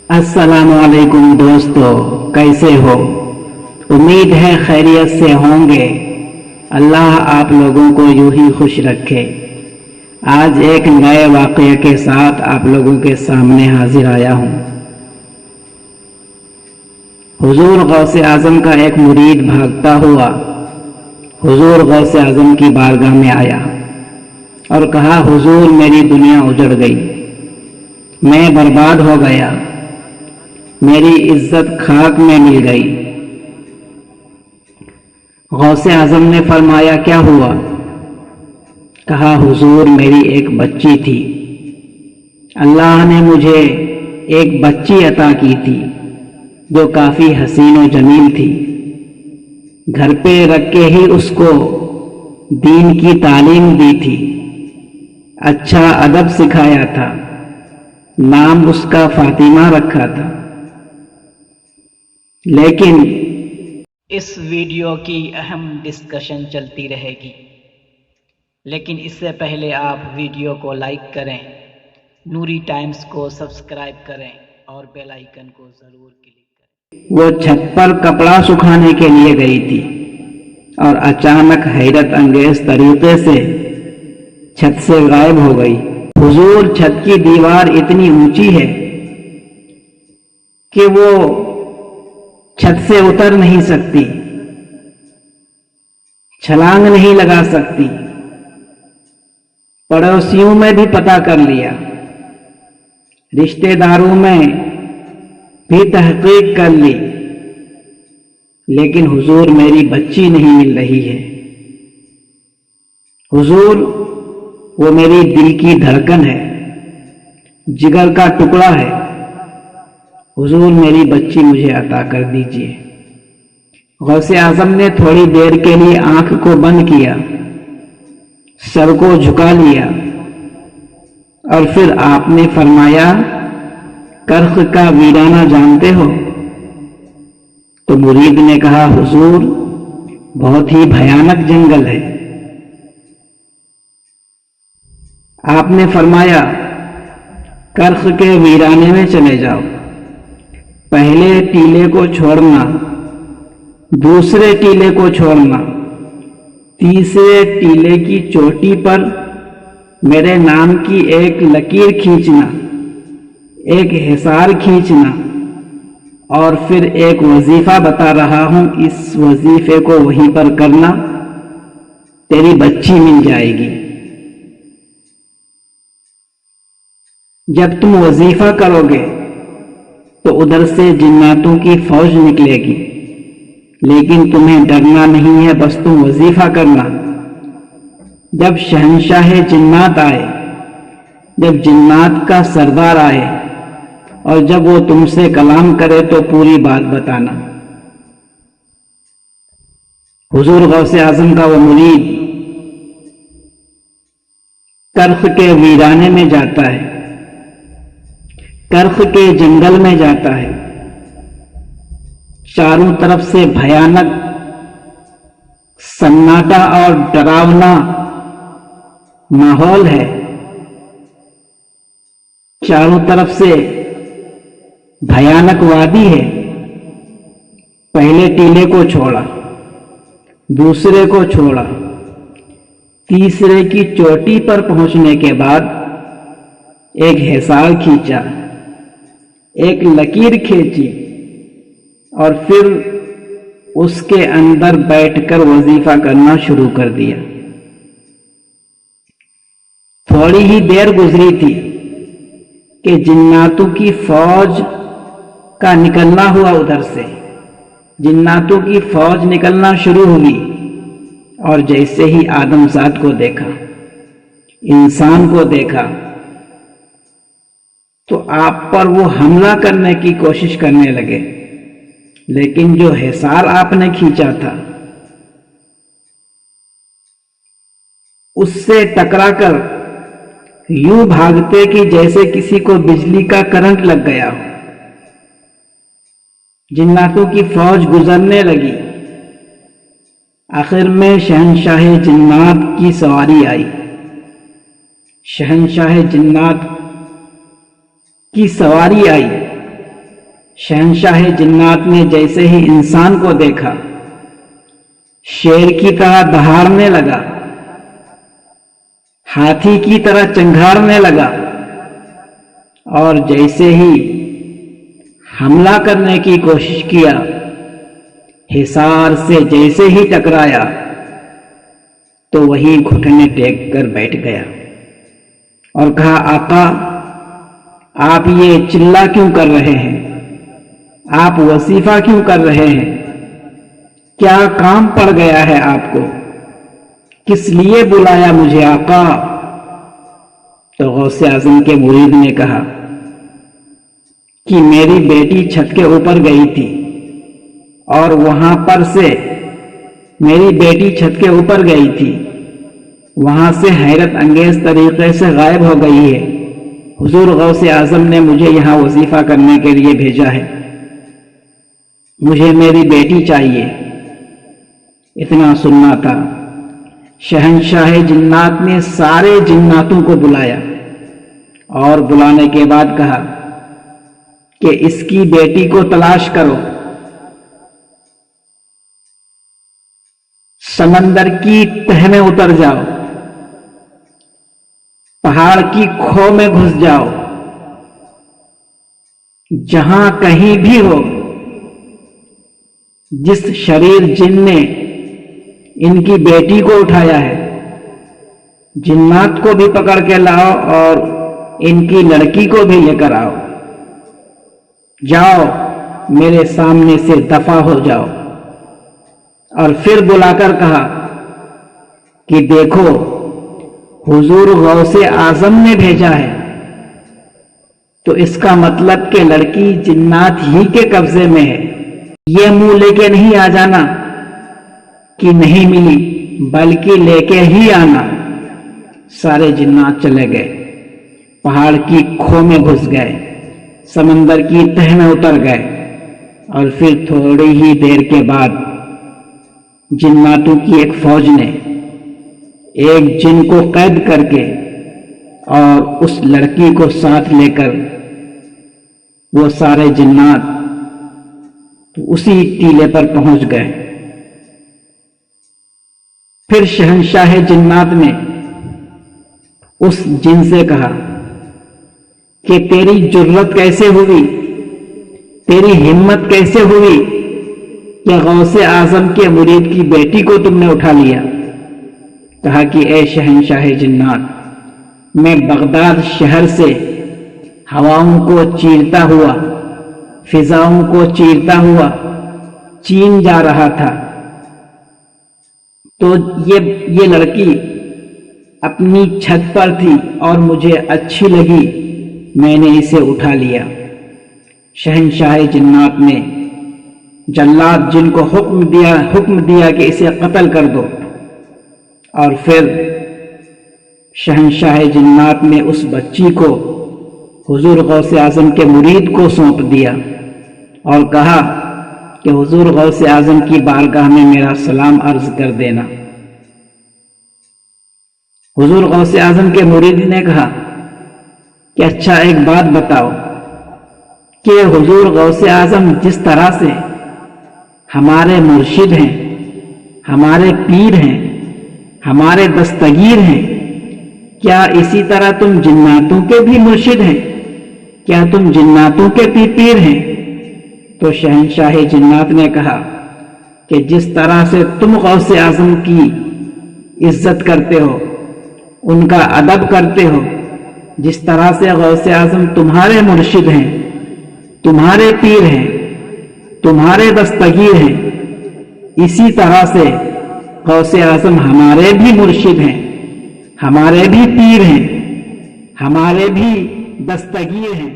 अस्सलाम वालेकुम दोस्तों, कैसे हो? उम्मीद है खैरियत से होंगे। अल्लाह आप लोगों को यूं ही खुश रखे। आज एक नए वाक़ये के साथ आप लोगों के सामने हाजिर आया हूँ। हुजूर गौसे आज़म का एक मुरीद भागता हुआ हुजूर गौसे आज़म की बारगाह में आया और कहा, हुजूर मेरी दुनिया उजड़ गई, मैं बर्बाद हो गया, मेरी इज्जत खाक में मिल गई। गौसे आज़म ने फरमाया, क्या हुआ? कहा, हुजूर मेरी एक बच्ची थी, अल्लाह ने मुझे एक बच्ची अता की थी जो काफ़ी हसीन और जमील थी। घर पे रख के ही उसको दीन की तालीम दी थी, अच्छा अदब सिखाया था, नाम उसका फातिमा रखा था। लेकिन इस वीडियो की अहम डिस्कशन चलती रहेगी, लेकिन इससे पहले आप वीडियो को लाइक करें, नूरी टाइम्स को सब्सक्राइब करें और बेल आइकन को ज़रूर क्लिक करें। वो छत पर कपड़ा सुखाने के लिए गई थी और अचानक हैरत अंगेज तरीके से छत से गायब हो गई। हुजूर छत की दीवार इतनी ऊंची है कि वो छत से उतर नहीं सकती, छलांग नहीं लगा सकती। पड़ोसियों में भी पता कर लिया, रिश्तेदारों में भी तहकीक कर ली, लेकिन हुजूर मेरी बच्ची नहीं मिल रही है। हुजूर वो मेरी दिल की धड़कन है, जिगर का टुकड़ा है, हुजूर मेरी बच्ची मुझे अता कर दीजिए। गौसे आज़म ने थोड़ी देर के लिए आंख को बंद किया, सर को झुका लिया और फिर आपने फरमाया, कर्ख का वीराना जानते हो? तो मुरीद ने कहा, हुजूर बहुत ही भयानक जंगल है। आपने फरमाया, कर्ख के वीराने में चले जाओ, पहले टीले को छोड़ना, दूसरे टीले को छोड़ना, तीसरे टीले की चोटी पर मेरे नाम की एक लकीर खींचना, एक हिसार खींचना, और फिर एक वजीफा बता रहा हूं, इस वजीफे को वहीं पर करना, तेरी बच्ची मिल जाएगी। जब तुम वजीफा करोगे तो उधर से जिन्नातों की फौज निकलेगी, लेकिन तुम्हें डरना नहीं है, बस तुम वजीफा करना। जब शहंशाह जिन्नात आए, जब जिन्नात का सरदार आए और जब वो तुमसे कलाम करे तो पूरी बात बताना। हुजूर गौसे आज़म का वो मुरीद कर्ख के वीराने में जाता है, कर्ख के जंगल में जाता है। चारों तरफ से भयानक सन्नाटा और डरावना माहौल है। चारों तरफ से भयानक वादी है। पहले टीले को छोड़ा, दूसरे को छोड़ा, तीसरे की चोटी पर पहुंचने के बाद एक हिसार खींचा, एक लकीर खींची और फिर उसके अंदर बैठकर वजीफा करना शुरू कर दिया। थोड़ी ही देर गुजरी थी कि जिन्नातों की फौज का निकलना हुआ। उधर से जिन्नातों की फौज निकलना शुरू हुई और जैसे ही आदमजात को देखा, इंसान को देखा, तो आप पर वो हमला करने की कोशिश करने लगे। लेकिन जो हिसार आपने खींचा था उससे टकराकर यूं भागते कि जैसे किसी को बिजली का करंट लग गया हो। जिन्नातों की फौज गुजरने लगी। आखिर में शहंशाह जिन्नात की सवारी आई। शहंशाह जिन्नात की सवारी आई शहंशाह जिन्नात ने जैसे ही इंसान को देखा शेर की तरह दहाड़ने लगा, हाथी की तरह चंघाड़ने लगा और जैसे ही हमला करने की कोशिश किया, हिसार से जैसे ही टकराया तो वही घुटने टेक कर बैठ गया और कहा, आका आप ये चिल्ला क्यों कर रहे हैं? आप वजीफा क्यों कर रहे हैं? क्या काम पड़ गया है आपको? किस लिए बुलाया मुझे आका? तो गौसे आजम के मुरीद ने कहा कि मेरी बेटी छत के ऊपर गई थी और वहां पर से मेरी बेटी छत के ऊपर गई थी, वहां से हैरत अंगेज तरीके से गायब हो गई है। हुजूर गौसे आजम ने मुझे यहां वजीफा करने के लिए भेजा है, मुझे मेरी बेटी चाहिए। इतना सुनना था, शहंशाह जिन्नात ने सारे जिन्नातों को बुलाया और बुलाने के बाद कहा कि इसकी बेटी को तलाश करो, समंदर की तह में उतर जाओ, पहाड़ की खो में घुस जाओ, जहां कहीं भी हो, जिस शरीर जिन ने इनकी बेटी को उठाया है, जिन्नात को भी पकड़ के लाओ और इनकी लड़की को भी लेकर आओ। जाओ, मेरे सामने से दफा हो जाओ। और फिर बुलाकर कहा कि देखो, हुजूर गौसे आजम ने भेजा है, तो इसका मतलब कि लड़की जिन्नात ही के कब्जे में है। ये मुंह लेके नहीं आ जाना कि नहीं मिली, बल्कि लेके ही आना। सारे जिन्नात चले गए, पहाड़ की खो में घुस गए, समंदर की तह में उतर गए और फिर थोड़ी ही देर के बाद जिन्नातों की एक फौज ने एक जिन को कैद करके और उस लड़की को साथ लेकर वो सारे जिन्नात तो उसी टीले पर पहुंच गए। फिर शहंशाह जिन्नात ने उस जिन से कहा कि तेरी जुर्रत कैसे हुई, तेरी हिम्मत कैसे हुई कि गौसे आजम के मुरीद की बेटी को तुमने उठा लिया? कहा कि ए शहंशाह जिन्नात, मैं बगदाद शहर से हवाओं को चीरता हुआ, फिजाओं को चीरता हुआ चीन जा रहा था, तो ये लड़की अपनी छत पर थी और मुझे अच्छी लगी, मैंने इसे उठा लिया। शहंशाह जिन्नात ने जल्लाद जिन को हुक्म दिया कि इसे कत्ल कर दो और फिर शहंशाह जिन्नात ने उस बच्ची को हुजूर गौसे आजम के मुरीद को सौंप दिया और कहा कि हुजूर गौसे आजम की बारगाह में मेरा सलाम अर्ज कर देना। हुजूर गौसे आजम के मुरीद ने कहा कि अच्छा, एक बात बताओ कि हुजूर गौसे आजम जिस तरह से हमारे मुर्शिद हैं, हमारे पीर हैं, हमारे दस्तगीर हैं, क्या इसी तरह तुम जिन्नातों के भी मुर्शिद हैं? क्या तुम जिन्नातों के भी पीर हैं? तो शहंशाह जिन्नात ने कहा कि जिस तरह से तुम गौसे आजम की इज्जत करते हो, उनका अदब करते हो, जिस तरह से गौसे आजम तुम्हारे मुर्शिद हैं, तुम्हारे पीर हैं, तुम्हारे दस्तगीर हैं, इसी तरह से गौसे आजम हमारे भी मुर्शिद हैं, हमारे भी पीर हैं, हमारे भी दस्तगीर हैं।